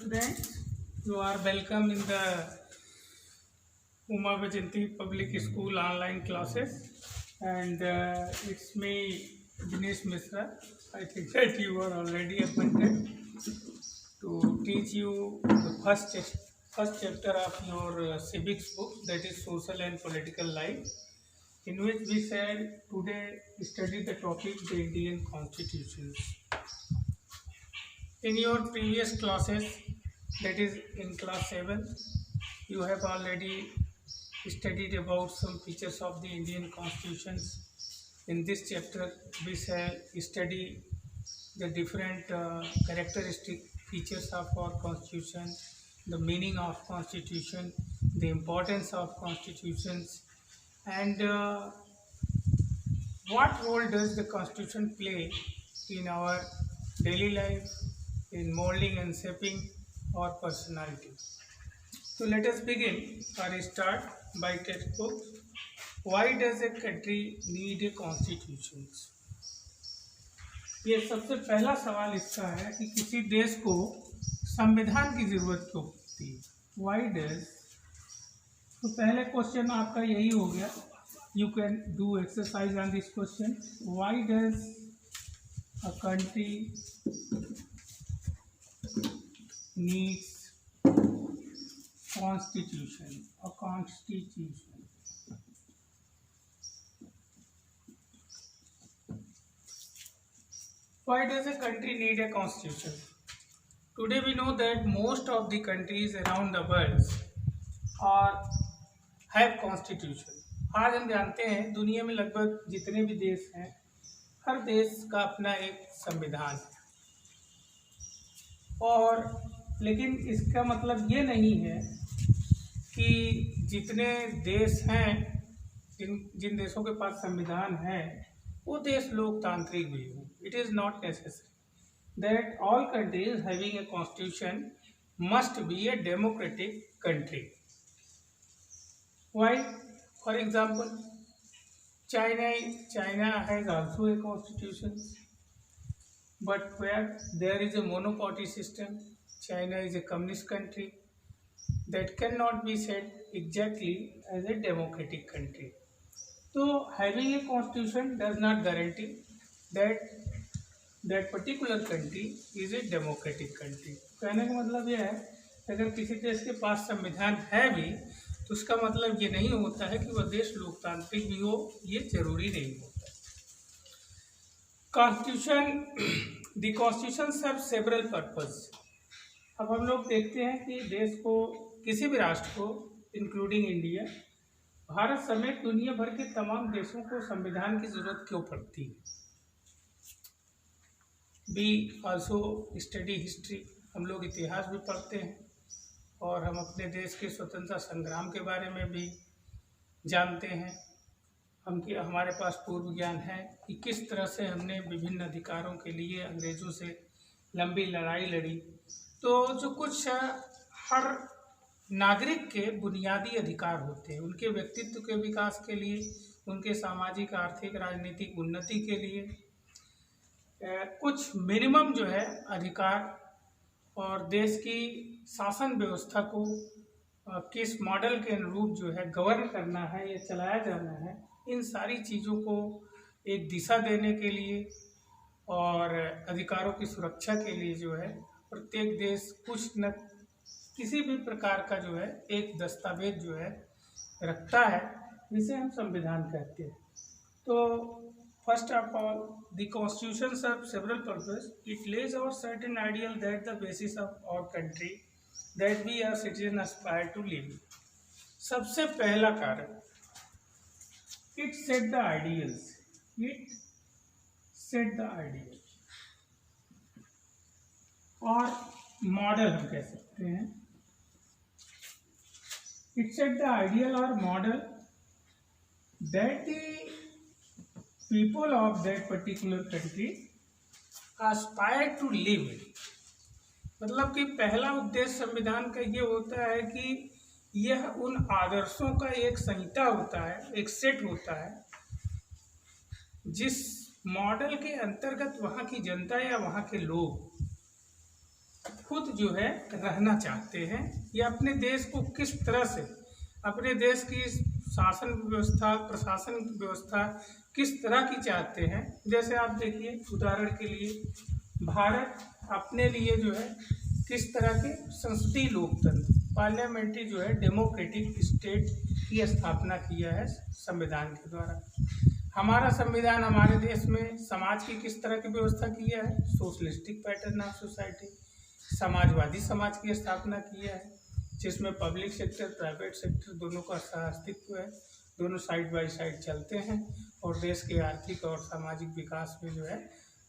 students, you are welcome in the Uma Vajanti Public School online classes, and it's me, Dinesh Misra. I think that you are already appointed to teach you the first chapter of your civics book, that is Social and Political Life, in which we said today study the topic the Indian Constitution. In your previous classes, that is in class 7, you have already studied about some features of the Indian constitutions. In this chapter, we shall study the different characteristic features of our constitution, the meaning of constitution, the importance of constitutions, and what role does the constitution play in our daily life, in molding and shaping our personality. So let us begin or start by textbook. Why does a country need a constitution? ये सबसे पहला सवाल इसका है कि किसी देश को संविधान की जरूरत क्यों पड़ती है? Why does? तो पहले क्वेश्चन आपका यही हो गया. You can do exercise on this question. Why does a country needs constitution? A constitution. Why does a country need a constitution? Today we know that most of the countries around the world are have constitution. आज हम जानते हैं दुनिया में लगभग जितने भी देश हैं, हर देश का अपना एक संविधान है. और लेकिन इसका मतलब ये नहीं है कि जितने देश हैं, जिन देशों के पास संविधान है, वो देश लोकतांत्रिक भी हो. It is not necessary that all countries having a constitution must be a democratic country. Why? For example, China has also a constitution, but where there is a monopoly system, China is a communist country that cannot be said exactly as a democratic country. So having a constitution does not guarantee that that particular country is a democratic country. कहने का मतलब यह है, अगर किसी देश के पास संविधान है भी, तो उसका मतलब ये नहीं होता है कि वह देश लोकतांत्रिक भी हो. ये जरूरी नहीं होता. Constitution, the constitution serve several purpose. अब हम लोग देखते हैं कि देश को, किसी भी राष्ट्र को, इंक्लूडिंग इंडिया, भारत समेत दुनिया भर के तमाम देशों को संविधान की जरूरत क्यों पड़ती है. We also study history. हम लोग इतिहास भी पढ़ते हैं और हम अपने देश के स्वतंत्रता संग्राम के बारे में भी जानते हैं. हमारे पास पूर्व ज्ञान है कि किस तरह से हमने विभिन्न अधिकारों के लिए अंग्रेज़ों से लंबी लड़ाई लड़ी. तो जो कुछ हर नागरिक के बुनियादी अधिकार होते हैं, उनके व्यक्तित्व के विकास के लिए, उनके सामाजिक, आर्थिक, राजनीतिक उन्नति के लिए कुछ मिनिमम जो है अधिकार, और देश की शासन व्यवस्था को किस मॉडल के अनुरूप जो है गवर्न करना है या चलाया जाना है, इन सारी चीज़ों को एक दिशा देने के लिए और अधिकारों की सुरक्षा के लिए जो है प्रत्येक देश कुछ न किसी भी प्रकार का जो है एक दस्तावेज जो है रखता है, जिसे हम संविधान कहते हैं. तो first of all, the constitution serve several purpose. It lays out certain ideal that the basis of our country that we are citizen aspire to live. सबसे पहला कारण, it set the ideals. It set the ideal और model हम कह सकते हैं. It set the ideal और model that the people of that particular country aspire to live. मतलब कि पहला उद्देश्य संविधान का ये होता है कि यह उन आदर्शों का एक संहिता होता है, एक सेट होता है, जिस मॉडल के अंतर्गत वहाँ की जनता या वहाँ के लोग खुद जो है रहना चाहते हैं, या अपने देश को किस तरह से, अपने देश की शासन व्यवस्था, प्रशासन व्यवस्था किस तरह की चाहते हैं। जैसे आप देखिए, उदाहरण के लिए भारत अपने लिए जो है किस तरह के संसदीय लोकतंत्र, पार्लियामेंट्री जो है डेमोक्रेटिक स्टेट की स्थापना किया है संविधान के द्वारा। हमारा संविधान हमारे देश में समाज की किस तरह की व्यवस्था किया है, socialistic pattern of society, Samajwadi समाज की स्थापना किया है, जिसमें पब्लिक सेक्टर, प्राइवेट सेक्टर दोनों का अस्तित्व है, दोनों साइड बाय साइड चलते हैं और देश के आर्थिक और सामाजिक विकास में जो है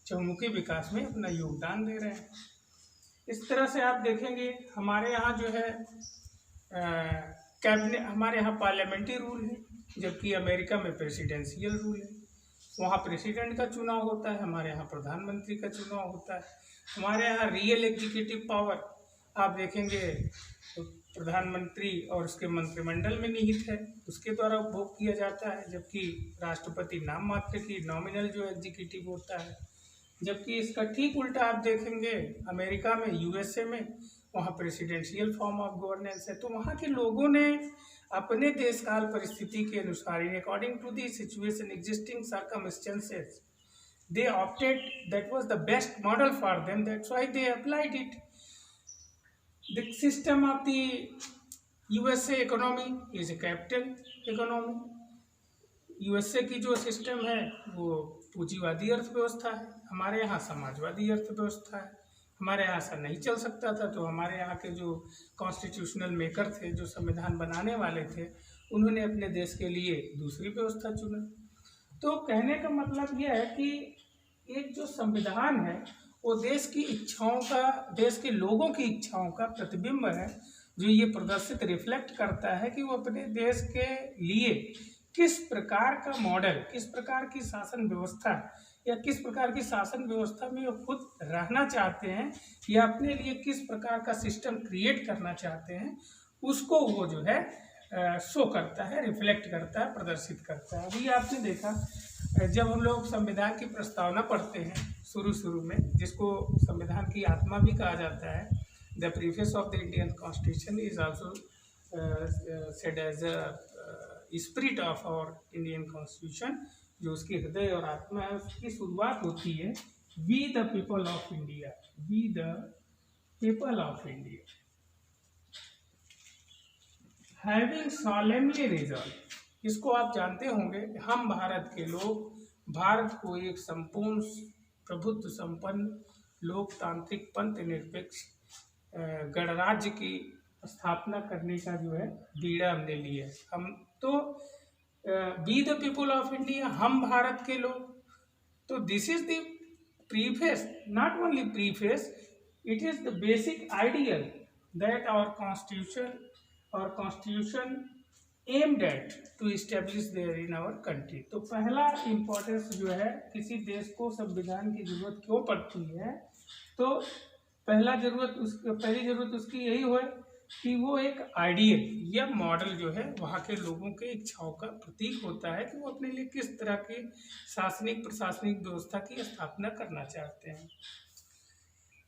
चहुमुखी विकास में अपना योगदान दे रहे हैं। इस तरह से आप देखेंगे हमारे यहाँ जो है कैबिनेट, हमारे यहाँ पार्लियामेंट्री रूल है, जबकि अमेरिका में प्रेसिडेंशियल रूल है। वहाँ प्रेसिडेंट का चुनाव होता है, हमारे यहाँ प्रधानमंत्री का चुनाव होता है। हमारे यहाँ रियल एग्जीक्यूटिव पावर आप देखेंगे तो प्रधानमंत्री और उसके मंत्रिमंडल में निहित है, उसके द्वारा उपभोग किया जाता है, जबकि राष्ट्रपति नाम मात्र की नॉमिनल जो एग्जीक्यूटिव होता है। जबकि इसका ठीक उल्टा आप देखेंगे अमेरिका में, यूएसए में, वहाँ प्रेसिडेंशियल फॉर्म ऑफ गवर्नेंस है। तो वहाँ के लोगों ने अपने देश काल परिस्थिति के अनुसार, in according to the situation existing circumstances, they opted, that was the best model for them, that's why they applied it. The system of the USA economy is a capital economy. USA की जो system है वो पूंजीवादी अर्थव्यवस्था है, हमारे यहाँ समाजवादी अर्थव्यवस्था है। हमारे यहाँ ऐसा नहीं चल सकता था, तो हमारे यहाँ के जो कॉन्स्टिट्यूशनल मेकर थे, जो संविधान बनाने वाले थे, उन्होंने अपने देश के लिए दूसरी व्यवस्था चुना। तो कहने का मतलब यह है कि एक जो संविधान है वो देश की इच्छाओं का, देश के लोगों की इच्छाओं का प्रतिबिंब है, जो ये प्रदर्शित रिफ्लेक्ट करता है कि वो अपने देश के लिए किस प्रकार का मॉडल, किस प्रकार की शासन व्यवस्था या किस प्रकार की शासन व्यवस्था में वो खुद रहना चाहते हैं, या अपने लिए किस प्रकार का सिस्टम क्रिएट करना चाहते हैं, उसको वो जो है शो करता है, रिफ्लेक्ट करता है, प्रदर्शित करता है। अभी आपने देखा जब हम लोग संविधान की प्रस्तावना पढ़ते हैं शुरू में, जिसको संविधान की आत्मा भी कहा जाता है, the preface of the Indian constitution is also said as a spirit of our Indian constitution, जो उसकी हृदय और आत्मा है, उसकी शुरुआत होती है we the people of India, we the people of India having solemnly resolve. इसको आप जानते होंगे, हम भारत के लोग भारत को एक संपूर्ण प्रभुत्व संपन्न लोकतांत्रिक पंथ निरपेक्ष गणराज्य की स्थापना करने का जो है बीड़ा हमने लिया है। हम तो we the people of India, हम भारत के लोग, तो this is the preface, not only preface, it is the basic ideal that our constitution aimed at to establish there in our country। तो पहला इम्पोर्टेंस जो है, किसी देश को संविधान की जरूरत क्यों पड़ती है, तो पहली जरूरत उसकी यही है कि वो एक आइडियल या मॉडल जो है वहाँ के लोगों के इच्छाओं का प्रतीक होता है कि वो अपने लिए किस तरह की शासनिक प्रशासनिक व्यवस्था की स्थापना करना चाहते हैं।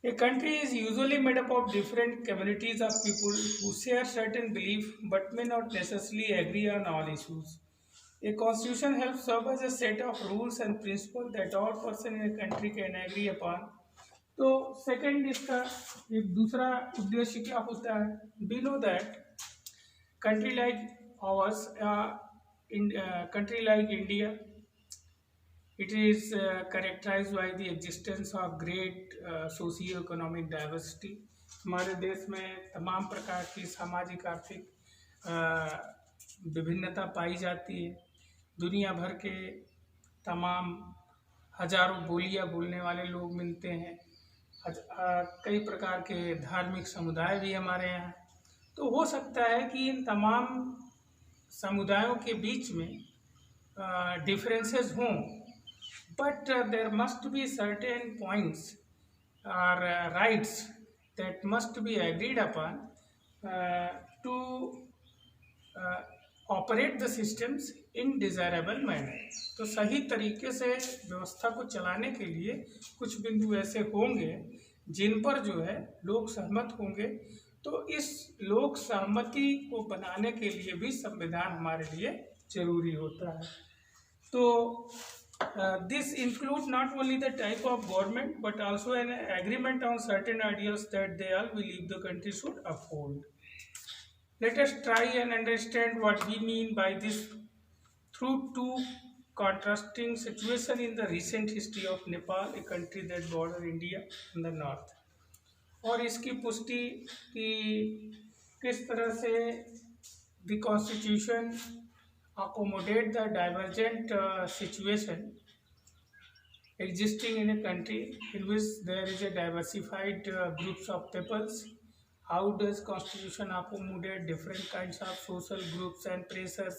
A country is usually made up of different communities of people who share certain beliefs but may not necessarily agree on all issues. A constitution helps serve as a set of rules and principles that all person in a country can agree upon. तो second इसका एक दूसरा उद्देश्य क्या होता है, we know that country like ours, country like India, it is characterized by the existence of great socio-economic diversity। हमारे देश में तमाम प्रकार की सामाजिक आर्थिक विभिन्नता पाई जाती है। दुनिया भर के तमाम हजारों बोलियां बोलने वाले लोग मिलते हैं, कई प्रकार के धार्मिक समुदाय भी हमारे यहाँ। तो हो सकता है कि इन तमाम समुदायों के बीच में डिफरेंसेस हों, but there must be certain points or rights that must be agreed upon to operate the systems in desirable manner। तो सही तरीके से व्यवस्था को चलाने के लिए कुछ बिंदु ऐसे होंगे जिन पर जो है लोग सहमत होंगे। तो इस लोक सहमति को बनाने के लिए भी संविधान हमारे लिए जरूरी होता है। तो this includes not only the type of government but also an agreement on certain ideals that they all believe the country should uphold. Let us try and understand what we mean by this through two contrasting situations in the recent history of Nepal, a country that borders India in the north. और इसकी पुष्टि कि किस तरह से the constitution accommodate the divergent situation existing in a country in which there is a diversified groups of peoples. How does constitution accommodate different kinds of social groups and pressures?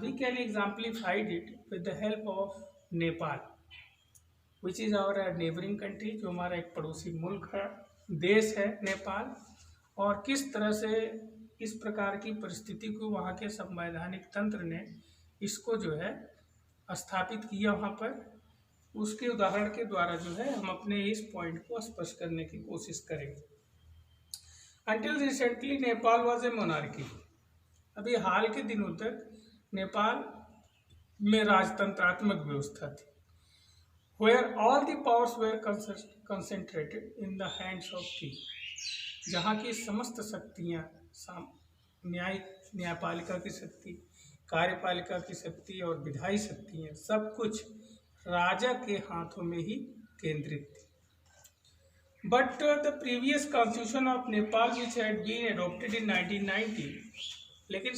We can exemplify it with the help of Nepal, which is our neighboring country, जो हमारा एक पड़ोसी मुल्क है, देश है नेपाल। और किस तरह से इस प्रकार की परिस्थिति को वहाँ के संवैधानिक तंत्र ने इसको जो है स्थापित किया वहाँ पर, उसके उदाहरण के द्वारा जो है हम अपने इस पॉइंट को स्पष्ट करने की कोशिश करेंगे। Until recently Nepal was a monarchy। अभी हाल के दिनों तक नेपाल में राजतंत्रात्मक व्यवस्था थी, where all the powers were concentrated in the hands of king। जहाँ की समस्त शक्तियाँ, न्यायपालिका की शक्ति, कार्यपालिका की शक्ति और विधायी शक्तियाँ, सब कुछ राजा के हाथों में ही केंद्रित थी। But the previous constitution of Nepal which had been adopted in 1990, लेकिन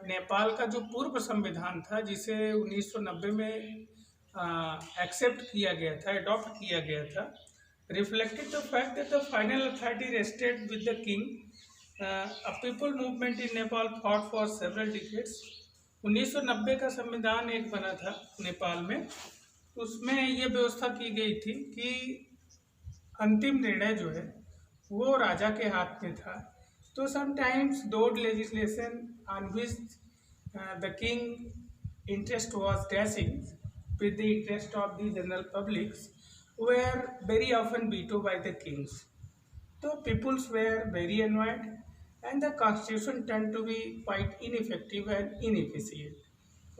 नेपाल का जो पूर्व संविधान था जिसे 1990 में एक्सेप्ट किया गया था, एडॉप्ट किया गया था, reflected the fact that the final authority rested with the king. A people movement in Nepal fought for several decades. 1990 का संविधान एक बना था नेपाल में, उसमें ये व्यवस्था की गई थी कि अंतिम निर्णय जो है वो राजा के हाथ में था। तो sometimes those legislation on which the king interest was dashing with the interest of the general publics were very often vetoed by the kings. So peoples were very annoyed and the constitution turned to be quite ineffective and inefficient.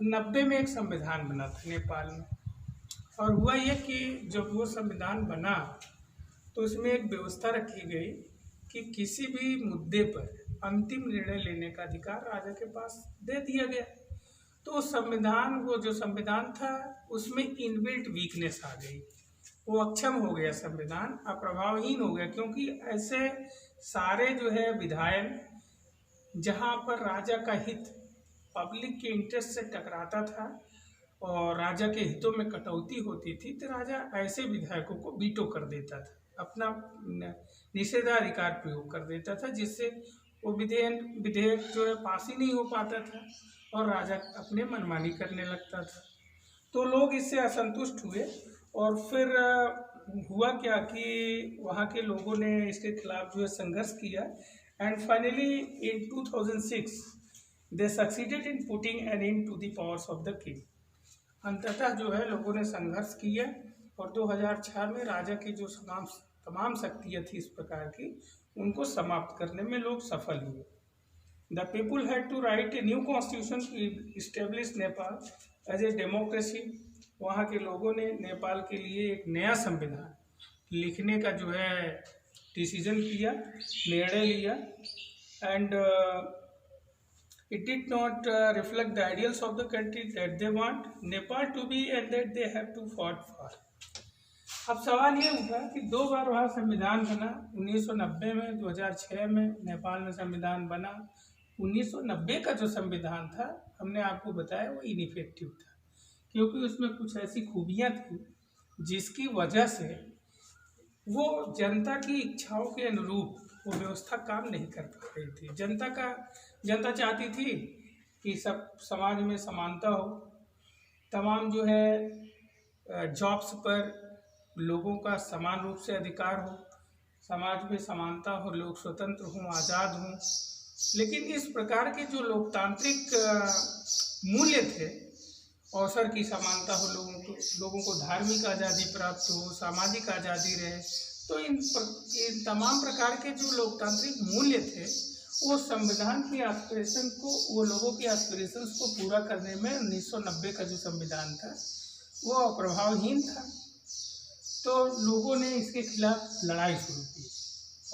90 में एक संविधान बना था नेपाल में, और हुआ ये कि जब वो संविधान बना तो उसमें एक व्यवस्था रखी गई कि किसी भी मुद्दे पर अंतिम निर्णय लेने का अधिकार राजा के पास दे दिया गया। तो संविधान, वो जो संविधान था उसमें इनबिल्ट वीकनेस आ गई, वो अक्षम हो गया, संविधान अप्रभावहीन हो गया, क्योंकि ऐसे सारे जो है विधायन जहाँ पर राजा का हित पब्लिक के इंटरेस्ट से टकराता था और राजा के हितों में कटौती होती थी, तो राजा ऐसे विधायकों को वीटो कर देता था, अपना निषेधाधिकार प्रयोग कर देता था, जिससे वो विधेयक जो है पास ही नहीं हो पाता था और राजा अपने मनमानी करने लगता था। तो लोग इससे असंतुष्ट हुए और फिर हुआ क्या कि वहाँ के लोगों ने इसके खिलाफ जो है संघर्ष किया and finally in 2006 they succeeded in putting an end to the powers of the king. अंततः जो है लोगों ने संघर्ष किया और 2006 में राजा की जो तमाम शक्तियाँ थी इस प्रकार की, उनको समाप्त करने में लोग सफल हुए। The people had to write a new constitution to establish Nepal as a democracy। वहाँ के लोगों ने नेपाल के लिए एक नया संविधान लिखने का जो है डिसीजन किया, निर्णय लिया, and it did not reflect the ideals of the country that they want Nepal to be and that they have to fought for। अब सवाल ये उठा कि दो बार वहाँ संविधान बना, 1990 में, 2006 में नेपाल में संविधान बना। 1990 का जो संविधान था हमने आपको बताया वो इनइफेक्टिव था, क्योंकि उसमें कुछ ऐसी खूबियाँ थी जिसकी वजह से वो जनता की इच्छाओं के अनुरूप वो व्यवस्था काम नहीं कर पा रही थी। जनता चाहती थी कि सब समाज में समानता हो, तमाम जो है जॉब्स पर लोगों का समान रूप से अधिकार हो, समाज में समानता हो, लोग स्वतंत्र हों, आज़ाद हों। लेकिन इस प्रकार के जो लोकतांत्रिक मूल्य थे, अवसर की समानता हो, लोगों को धार्मिक आज़ादी प्राप्त हो, सामाजिक आज़ादी रहे, तो इन तमाम प्रकार के जो लोकतांत्रिक मूल्य थे वो संविधान की एस्पिरेशन को, वो लोगों की एस्पिरेशंस को पूरा करने में 1990 का जो संविधान था वो अप्रभावहीन था। तो लोगों ने इसके खिलाफ लड़ाई शुरू की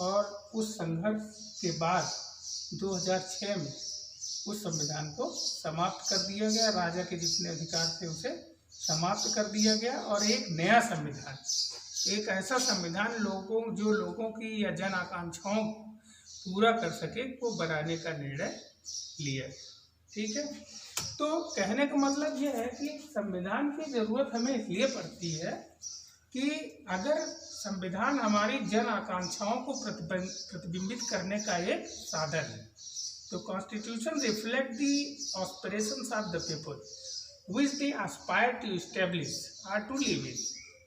और उस संघर्ष के बाद 2006 में उस संविधान को समाप्त कर दिया गया। राजा के जितने अधिकार थे उसे समाप्त कर दिया गया और एक नया संविधान, एक ऐसा संविधान जो लोगों की या जन आकांक्षाओं को पूरा कर सके को बनाने का निर्णय लिया। ठीक है, तो कहने का मतलब ये है कि संविधान की जरूरत हमें इसलिए पड़ती है कि अगर संविधान हमारी जन आकांक्षाओं को प्रतिबिंबित करने का एक साधन है, तो constitution reflect the aspirations of the people which they aspire to establish और टू लिव इन।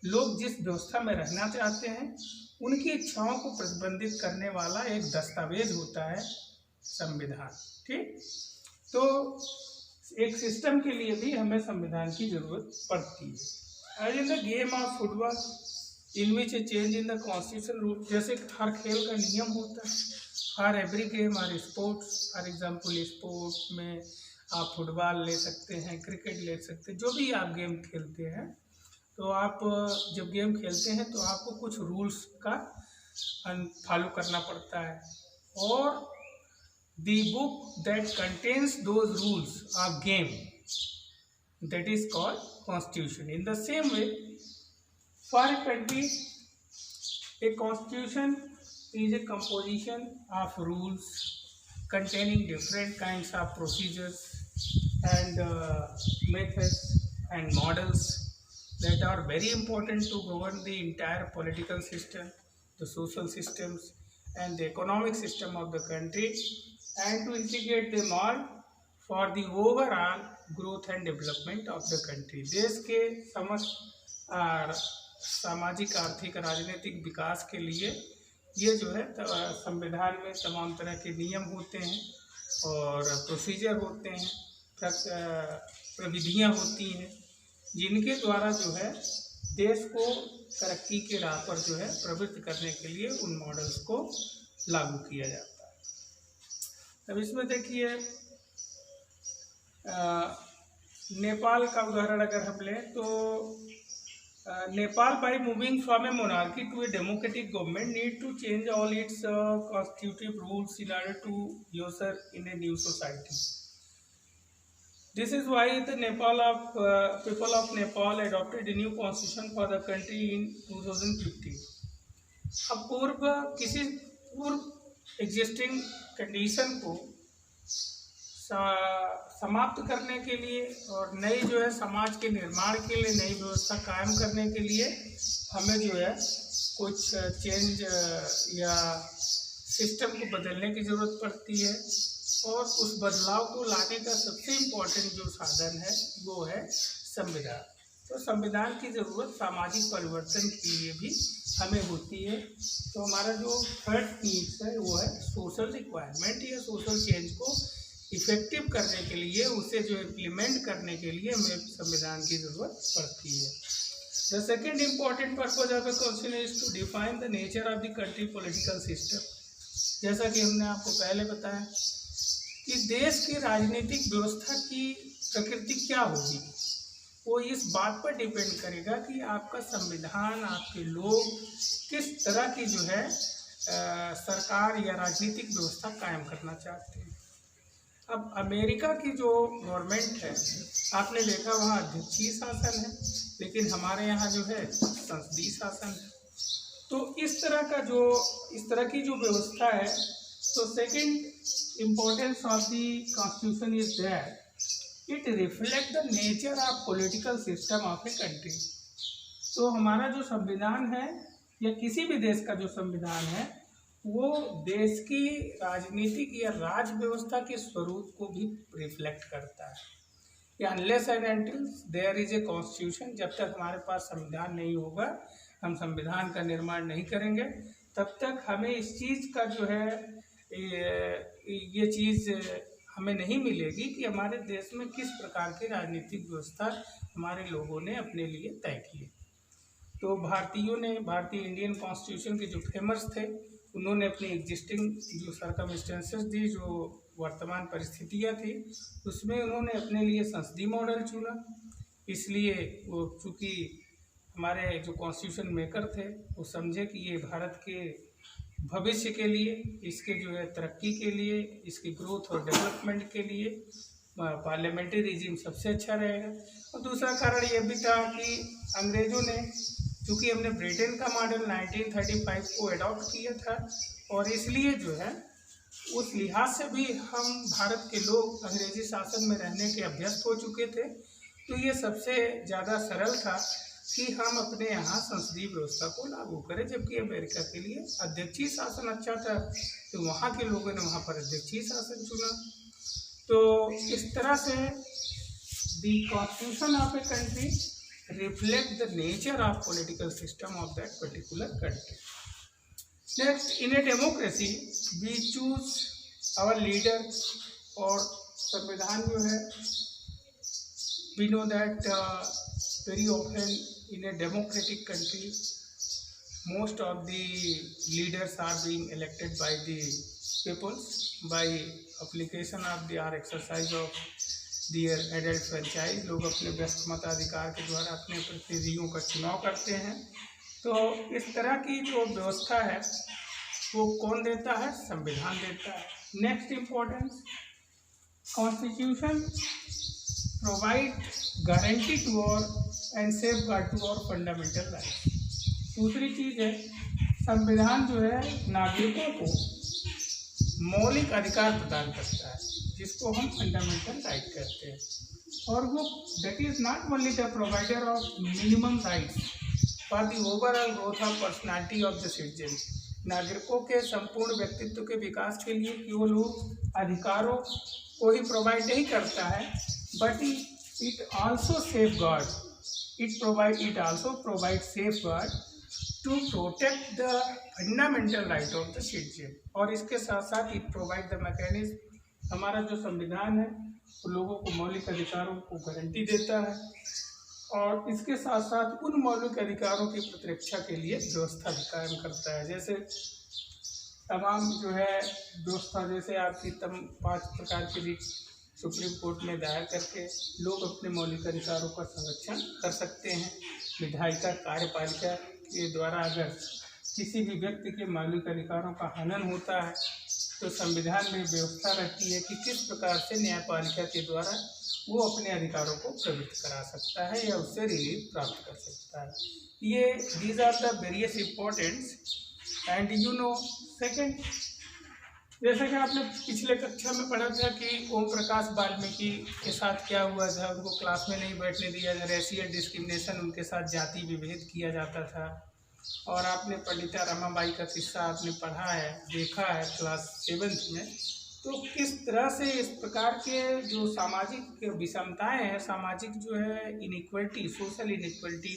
लोग जिस व्यवस्था में रहना चाहते हैं उनकी इच्छाओं को प्रतिबंधित करने वाला एक दस्तावेज होता है संविधान। ठीक, तो एक सिस्टम के लिए भी हमें संविधान की जरूरत पड़ती है। As in the game of football in which a change in the constitution rule, जैसे हर खेल का नियम होता है, हर every game or sports. For example sports में आप फुटबॉल ले सकते हैं, क्रिकेट ले सकते हैं, जो भी आप गेम खेलते हैं, तो आप जब गेम खेलते हैं तो आपको कुछ रूल्स का फॉलो करना पड़ता है और the book that contains those rules of game that is called constitution. In the same way for a country a constitution is a composition of rules containing different kinds of procedures and methods and models that are very important to govern the entire political system, the social systems and the economic system of the country, and to integrate them all for the overall growth and development of the country। देश के समस्त सामाजिक, आर्थिक, राजनीतिक विकास के लिए ये जो है संविधान में तमाम तरह के नियम होते हैं और प्रोसीजर होते हैं, प्रविधियां होती हैं, जिनके द्वारा जो है देश को तरक्की के राह पर जो है प्रवृत्त करने के लिए उन मॉडल्स को लागू किया जाता है। अब इसमें देखिए नेपाल का उदाहरण अगर हम लें तो Nepal, by moving from a monarchy to a democratic government, need to change all its constitutive rules in order to usher in a new society. This is why the people of Nepal adopted a new constitution for the country in 2015. अब पूर्व existing condition को समाप्त करने के लिए और नई जो है समाज के निर्माण के लिए, नई व्यवस्था कायम करने के लिए हमें जो है कुछ चेंज या सिस्टम को बदलने की ज़रूरत पड़ती है और उस बदलाव को लाने का सबसे इम्पोर्टेंट जो साधन है वो है संविधान। तो संविधान की ज़रूरत सामाजिक परिवर्तन के लिए भी हमें होती है। तो हमारा जो थर्ड नीड्स है वो है सोशल रिक्वायरमेंट या सोशल चेंज को इफेक्टिव करने के लिए, उसे जो इम्प्लीमेंट करने के लिए हमें संविधान की ज़रूरत पड़ती है। The second important purpose of a constitution is to define the nature of the country political system. जैसा कि हमने आपको पहले बताया कि देश की राजनीतिक व्यवस्था की प्रकृति क्या होगी, वो इस बात पर डिपेंड करेगा कि आपका संविधान, आपके लोग किस तरह की जो है सरकार या राजनीतिक व्यवस्था कायम करना चाहते हैं। अब अमेरिका की जो गवर्नमेंट है, आपने देखा वहाँ अध्यक्षीय शासन है, लेकिन हमारे यहाँ जो है संसदीय शासन है। तो इस तरह की जो व्यवस्था है, तो second importance of the constitution is that it reflect the nature of political system of a country. तो हमारा जो संविधान है या किसी भी देश का जो संविधान है वो देश की राजनीतिक या राज व्यवस्था के स्वरूप को भी रिफ्लेक्ट करता है। कि unless and until there is a constitution, जब तक हमारे पास संविधान नहीं होगा, हम संविधान का निर्माण नहीं करेंगे, तब तक हमें इस चीज़ का जो है ये चीज़ हमें नहीं मिलेगी कि हमारे देश में किस प्रकार की राजनीतिक व्यवस्था हमारे लोगों ने अपने लिए तय की है। तो भारतीय इंडियन कॉन्स्टिट्यूशन के जो फेमस थे, उन्होंने अपनी एग्जिस्टिंग जो सर्कमस्टेंसेस थी, जो वर्तमान परिस्थितियाँ थी, उसमें उन्होंने अपने लिए संसदीय मॉडल चुना। इसलिए वो चूँकि हमारे जो कॉन्स्टिट्यूशन मेकर थे वो समझे कि ये भारत के भविष्य के लिए, इसके जो है तरक्की के लिए, इसकी ग्रोथ और डेवलपमेंट के लिए पार्लियामेंट्री रिजीम सबसे अच्छा रहेगा। और दूसरा कारण ये भी था कि अंग्रेज़ों ने, चूँकि हमने ब्रिटेन का मॉडल 1935 को अडॉप्ट किया था, और इसलिए जो है उस लिहाज से भी हम भारत के लोग अंग्रेजी शासन में रहने के अभ्यस्त हो चुके थे। तो ये सबसे ज़्यादा सरल था कि हम अपने यहाँ संसदीय व्यवस्था को लागू करें, जबकि अमेरिका के लिए अध्यक्षीय शासन अच्छा था, तो वहाँ के लोगों ने वहाँ पर अध्यक्षीय शासन चुना। तो इस तरह से the constitution of a country reflect the nature of political system of that particular country. Next, in a democracy we choose our leader, और संविधान जो है, we know that very often in a democratic country most of the leaders are being elected by the people by application of the or exercise of their adult franchise। लोग अपने व्यस्त मताधिकार के द्वारा अपने प्रतिनिधियों का चुनाव करते हैं। तो इस तरह की जो व्यवस्था है वो कौन देता है? संविधान देता है। Next importance, constitution provide guarantee to और एंड सेफ गार्ड टू और फंडामेंटल राइट। दूसरी चीज़ है, संविधान जो है नागरिकों को मौलिक अधिकार प्रदान करता है, जिसको हम फंडामेंटल राइट कहते हैं। और वो that is not only the provider of minimum rights for the overall growth of personality of the citizen. नागरिकों के संपूर्ण व्यक्तित्व के विकास के लिए केवल वो अधिकारों को ही प्रोवाइड नहीं करता है, but it also provides safeguard to protect the fundamental right of the citizen। और इसके साथ साथ it provide the mechanism, हमारा जो संविधान है वो लोगों को मौलिक अधिकारों को गारंटी देता है, और इसके साथ साथ उन मौलिक अधिकारों की प्रतिरक्षा के लिए व्यवस्था भी कायम करता है। जैसे तमाम जो है व्यवस्था, जैसे आपकी 5 प्रकार की रिट सुप्रीम कोर्ट में दायर करके लोग अपने मौलिक अधिकारों का संरक्षण कर सकते हैं। विधायिका कार्यपालिका के द्वारा अगर किसी भी व्यक्ति के मौलिक अधिकारों का हनन होता है तो संविधान में व्यवस्था रहती है कि किस प्रकार से न्यायपालिका के द्वारा वो अपने अधिकारों को प्रवृत्त करा सकता है या उससे रिलीफ प्राप्त कर सकता है। ये these are the various importance. And you know, second, जैसा कि आपने पिछले कक्षा में पढ़ा था कि ओम प्रकाश वाल्मीकि के साथ क्या हुआ था, उनको क्लास में नहीं बैठने दिया, रेशियल डिस्क्रिमिनेशन, उनके साथ जाति विभेद किया जाता था। और आपने पंडिता रमाबाई का किस्सा आपने पढ़ा है, देखा है क्लास 7th में। तो किस तरह से इस प्रकार के जो सामाजिक विषमताएं हैं, सामाजिक जो है इनइक्वलिटी, सोशल इनइक्वलिटी,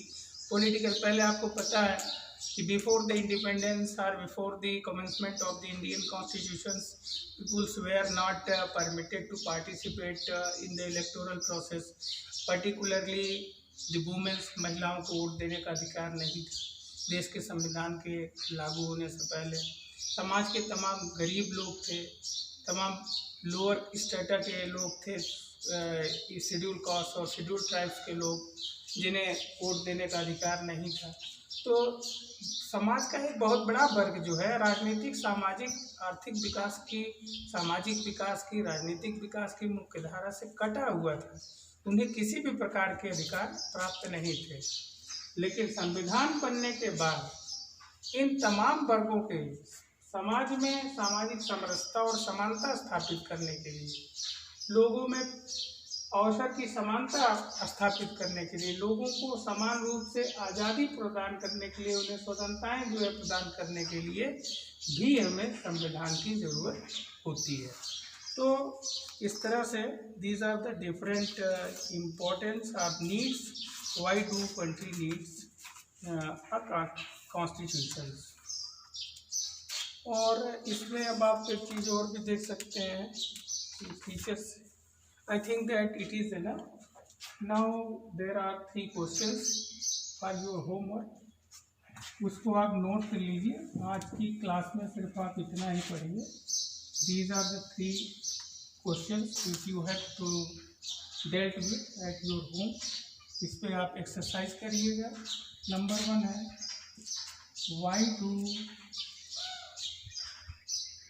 पॉलिटिकल, पहले आपको पता है कि बिफोर द इंडिपेंडेंस और before the commencement of the Indian constitution, peoples were not permitted to participate in the electoral process, particularly the womens, महिलाओं को वोट देने का अधिकार नहीं था। देश के संविधान के लागू होने से पहले समाज के तमाम गरीब लोग थे, तमाम लोअर स्टेटा के लोग थे, शेड्यूल कास्ट और शेड्यूल ट्राइब्स के लोग, जिन्हें वोट देने का अधिकार नहीं था। तो समाज का एक बहुत बड़ा वर्ग जो है राजनीतिक, सामाजिक, आर्थिक विकास की, सामाजिक विकास की, राजनीतिक विकास की मुख्य धारा से कटा हुआ था। उन्हें किसी भी प्रकार के अधिकार प्राप्त नहीं थे। लेकिन संविधान बनने के बाद इन तमाम वर्गों के समाज में सामाजिक समरसता और समानता स्थापित करने के लिए, लोगों में अवसर की समानता स्थापित करने के लिए, लोगों को समान रूप से आज़ादी प्रदान करने के लिए, उन्हें स्वतंत्रताएं जो है प्रदान करने के लिए भी हमें संविधान की ज़रूरत होती है। तो इस तरह से these are the different importance of needs, why do country needs a constitution. और इसमें अब आप एक चीज़ और भी देख सकते हैं features. I think that it is enough. Now there are 3 questions for your homework. उसको आप नोट कर लीजिए। आज की क्लास में सिर्फ आप इतना ही पढ़िए। These are the 3 questions which you have to dealt with at your home. इस पे आप एक्सरसाइज करिएगा। नंबर 1 है, why do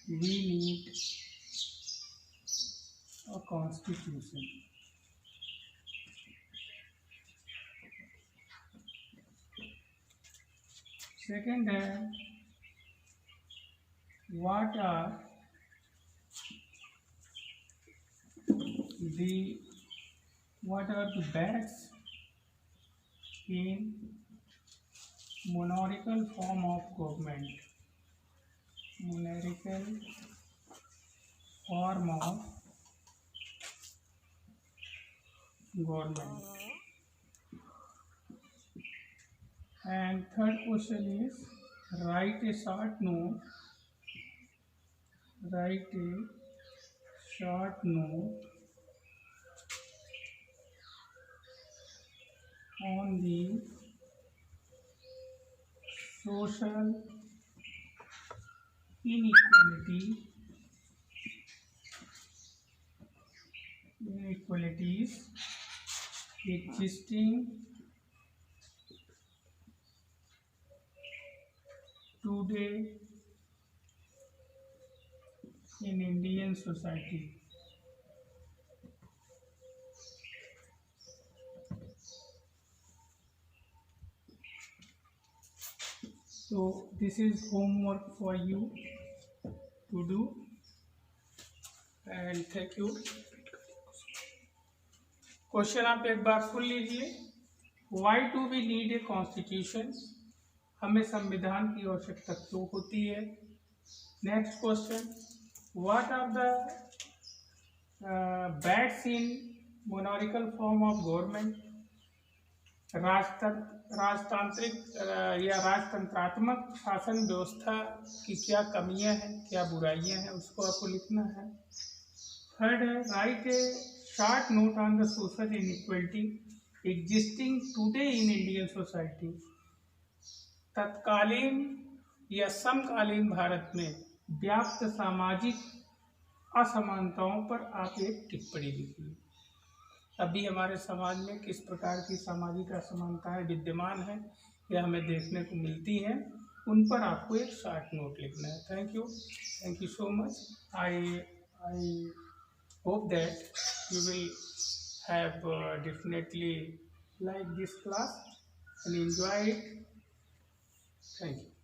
we need a constitution. Second है, what are the bats in monarchical form of government? Monarchical form of government. And third question is, write a short note on the social inequalities existing today in Indian society. So this is homework for you to do, and thank you. Question आप एक बार सुन लीजिए। Why do we need a constitution? हमें संविधान की आवश्यकता क्यों होती है? Next question, what are the bats in monarchical form of government? राजतांत्रिक या राजतंत्रात्मक शासन व्यवस्था की क्या कमियां हैं, क्या बुराइयां हैं, उसको आपको लिखना है। थर्ड है, right A short note on the social inequality existing today in Indian society. तत्कालीन या समकालीन भारत में व्याप्त सामाजिक असमानताओं पर आप एक टिप्पणी लिखिए। अभी हमारे समाज में किस प्रकार की सामाजिक असमानताएं विद्यमान हैं या हमें देखने को मिलती हैं, उन पर आपको एक शॉर्ट नोट लिखना है। Thank you so much. I hope that you will have definitely like this class and enjoy it. Thank you.